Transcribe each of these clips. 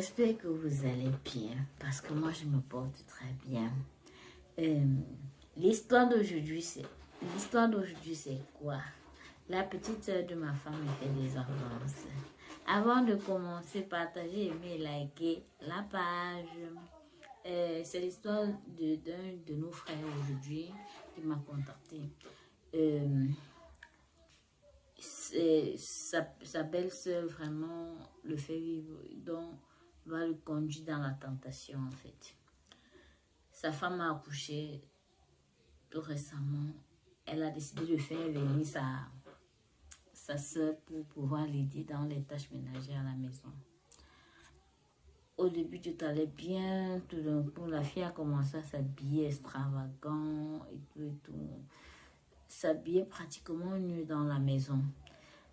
J'espère que vous allez bien, parce que moi je me porte très bien. L'histoire d'aujourd'hui, c'est quoi? La petite sœur de ma femme me fait des avances. Avant de commencer, partagez, aimer, liker la page. C'est l'histoire d'un de nos frères aujourd'hui qui m'a contacté. Sa belle-sœur vraiment le fait vivre, donc va le conduire dans la tentation en fait. Sa femme a accouché tout récemment. Elle a décidé de faire venir sa soeur pour pouvoir l'aider dans les tâches ménagères à la maison. Au début, tout allait bien. Tout d'un coup, la fille a commencé à s'habiller extravagant et tout. S'habiller pratiquement nu dans la maison.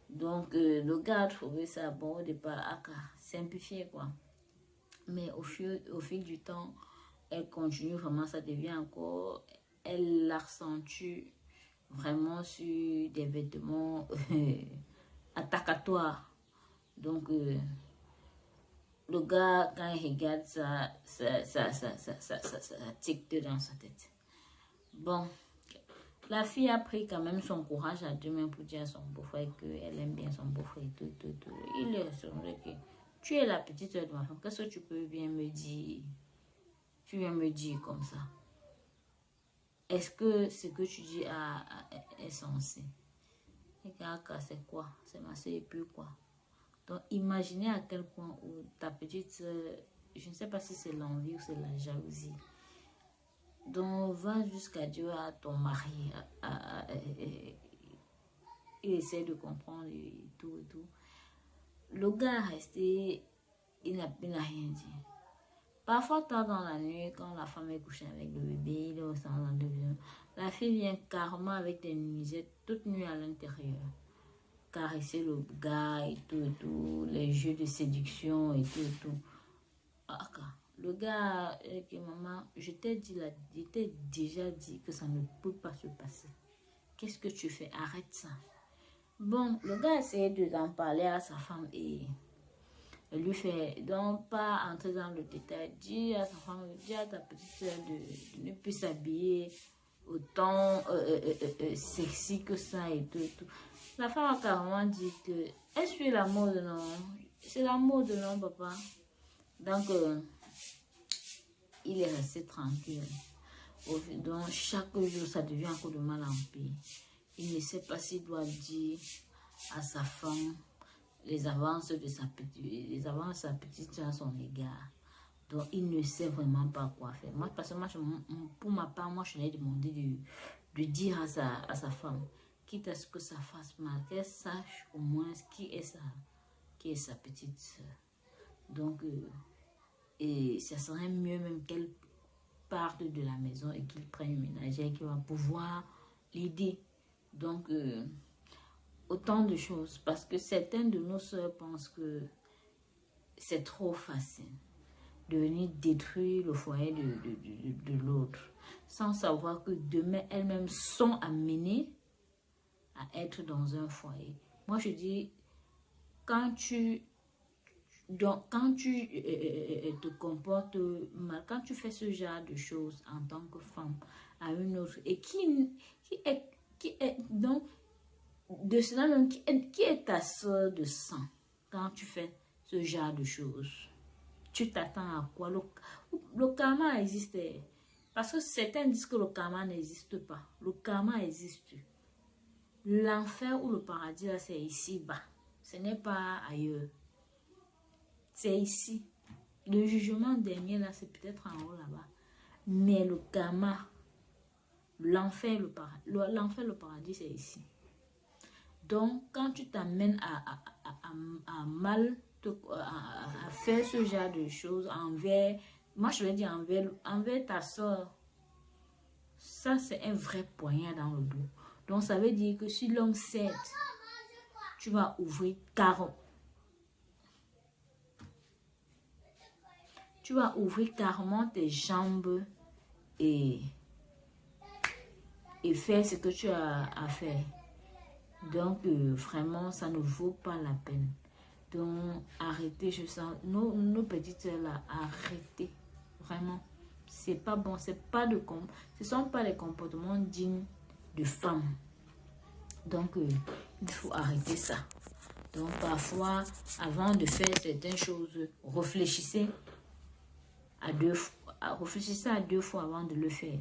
Donc, le gars a trouvé ça bon au départ, à simplifier quoi. Mais au fil du temps, elle continue vraiment, ça devient encore, elle l'accentue vraiment sur des vêtements attacatoires. Donc, le gars, quand il regarde ça tic dans sa tête. Bon. La fille a pris quand même son courage à deux mains pour dire à son beau-frère qu'elle aime bien son beau-frère et tout. Il est assuré que tu es la petite soeur de ma femme. Qu'est-ce que tu peux bien me dire? Tu viens me dire comme ça. Est-ce que ce que tu dis est censé? Et c'est quoi? C'est ma soeur et puis quoi? Donc imaginez à quel point où ta petite soeur, je ne sais pas si c'est l'envie ou c'est la jalousie. Donc, va jusqu'à Dieu à ton mari. Il essaie de comprendre et tout. Le gars est resté, il n'a rien dit. Parfois, tard dans la nuit, quand la femme est couchée avec le bébé, il est au salon de vieux. La fille vient carrément avec des nuisettes toute nuit à l'intérieur. Caresser le gars et tout, les jeux de séduction et tout. Le gars, maman, je t'ai déjà dit que ça ne peut pas se passer. Qu'est-ce que tu fais? Arrête ça. Bon, le gars essayait d'en parler à sa femme et lui fait, donc pas entrer dans le détail, dis à sa femme, dis à ta petite soeur de ne plus s'habiller autant sexy que ça et tout. La femme a carrément dit que, est-ce que la mode, non? C'est la mode, non, papa? Donc, il est resté tranquille. Donc, chaque jour, ça devient encore de mal en pire. Il ne sait pas s'il doit dire à sa femme les avances de sa petite soeur à son égard. Donc, il ne sait vraiment pas quoi faire. Moi, parce que pour ma part, moi, je lui ai demandé de dire à sa femme, quitte à ce que ça fasse mal, qu'elle sache au moins qui est sa petite soeur. Donc, et ça serait mieux même qu'elle parte de la maison et qu'il prenne une ménagère qui va pouvoir l'aider. Donc, autant de choses. Parce que certaines de nos soeurs pensent que c'est trop facile de venir détruire le foyer de l'autre. Sans savoir que demain, elles-mêmes sont amenées à être dans un foyer. Moi, je dis, quand tu te comportes mal, quand tu fais ce genre de choses en tant que femme à une autre, et qui est donc de cela même, qui est ta soeur de sang quand tu fais ce genre de choses? Tu t'attends à quoi? Le karma existe. Parce que certains disent que le karma n'existe pas. Le karma existe. L'enfer ou le paradis, là, c'est ici-bas. Ce n'est pas ailleurs. C'est ici. Le jugement dernier, là, c'est peut-être en haut, là-bas. Mais le karma, l'enfer, le paradis, c'est ici. Donc, quand tu t'amènes à mal, à faire ce genre de choses envers, moi je vais dire envers ta soeur, ça c'est un vrai poignard dans le dos. Donc, ça veut dire que si l'homme cède, tu vas ouvrir carrément tes jambes et faire ce que tu as à faire. Donc, vraiment, ça ne vaut pas la peine. Donc, arrêtez, je sens, nos petites soeurs là, arrêtez, vraiment. C'est pas bon, ce sont pas les comportements dignes de femmes. Donc, il faut arrêter ça. Donc, parfois, avant de faire certaines choses, réfléchissez à deux fois avant de le faire.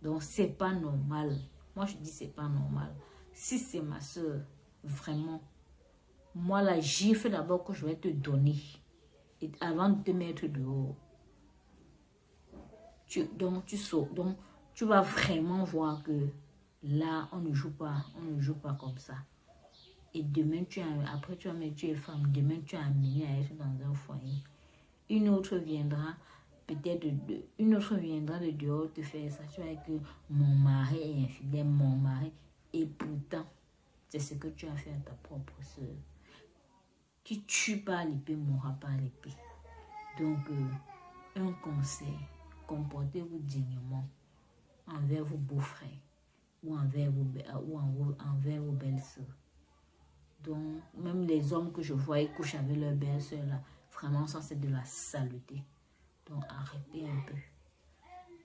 Donc, c'est pas normal. Moi, je dis c'est pas normal. Si c'est ma soeur, vraiment, moi, la gifle d'abord que je vais te donner, et avant de te mettre dehors, donc tu vas vraiment voir que là, on ne joue pas comme ça. Et demain, après tu es femme, demain tu es amenée à être dans un foyer. Une autre viendra de dehors te faire ça. Tu vas dire que mon mari est infidèle, mon mari. Et pourtant, c'est ce que tu as fait à ta propre soeur. Qui tue pas l'épée, mourra pas l'épée. Donc, un conseil, comportez-vous dignement envers vos beaux-frères ou envers vos belles-sœurs. Donc, même les hommes que je vois, ils couchent avec leurs belles-sœurs là, vraiment, ça c'est de la saleté. Donc, arrêtez un peu.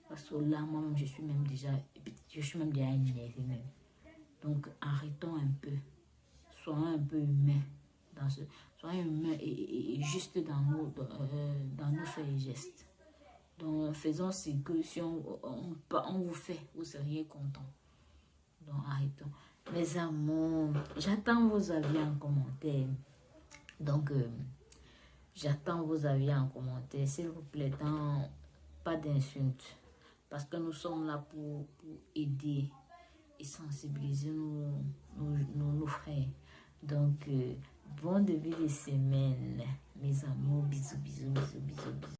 Parce que là, moi, je suis même déjà énervée même. Donc, arrêtons un peu. Soyons un peu humains. Soyons humains et juste dans nos faits et gestes. Donc, faisons ce que si on vous fait, vous seriez content. Donc, arrêtons. Mes amours, j'attends vos avis en commentaire. Donc, j'attends vos avis en commentaire. S'il vous plaît, pas d'insultes. Parce que nous sommes là pour aider et sensibiliser nos frères. Donc, bon début de semaine, mes amours. Bisous, bisous, bisous, bisous, bisous.